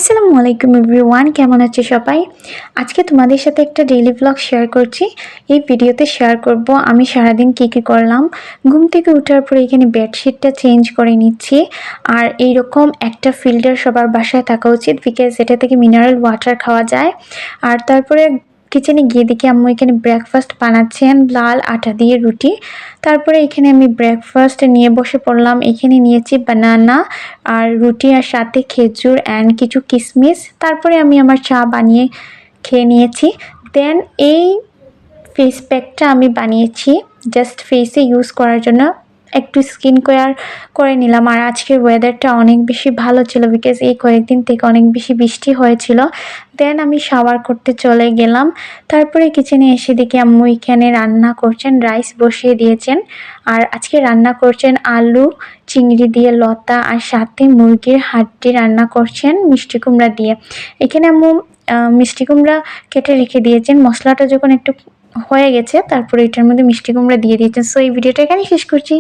আসসালামু আলাইকুম এভরিওয়ান, কেমন আছে সবাই? আজকে তোমাদের সাথে একটা ডেইলি ব্লগ শেয়ার করছি। এই ভিডিওতে শেয়ার করব আমি সারাদিন কী কী করলাম। ঘুম থেকে ওঠার পরে এখানে বেডশিটটা চেঞ্জ করে নিচ্ছি। আর এইরকম একটা ফিল্টার সবার বাসায় থাকা উচিত, বিকজ এটা থেকে মিনারেল ওয়াটার খাওয়া যায়। আর তারপরে কিচেনে গিয়ে দেখি আম্মু এখানে ব্রেকফাস্ট বানাচ্ছেন, লাল আটা দিয়ে রুটি। তারপরে এখানে আমি ব্রেকফাস্ট নিয়ে বসে পড়লাম। এখানে নিয়েছি বানানা আর রুটি, আর সাথে খেজুর অ্যান্ড কিছু কিশমিশ। তারপরে আমি আমার চা বানিয়ে খেয়ে নিয়েছি। দেন এই ফেস প্যাকটা আমি বানিয়েছি জাস্ট ফেসে ইউজ করার জন্য, একটু স্কিন কেয়ার করে নিলাম। আর আজকের ওয়েদারটা অনেক বেশি ভালো ছিল, বিকজ এই কয়েকদিন থেকে অনেক বেশি বৃষ্টি হয়েছিল। দেন আমি শাওয়ার করতে চলে গেলাম। তারপরে কিচেনে এসে দেখি আম্মু এখানে রান্না করছেন, রাইস বসিয়ে দিয়েছেন। আর আজকে রান্না করছেন আলু চিংড়ি দিয়ে লতা, আর সাথে মুরগির হাড্ডি রান্না করছেন মিষ্টি কুমড়া দিয়ে। এখানে আম্মু মিষ্টি কুমড়া কেটে রেখে দিয়েছেন। মশলাটা যখন একটু হয়ে গেছে তারপরে এটার মধ্যে মিষ্টি কুমড়া দিয়ে দিয়েছেন। সো এই ভিডিওটা এখানে শেষ করছি।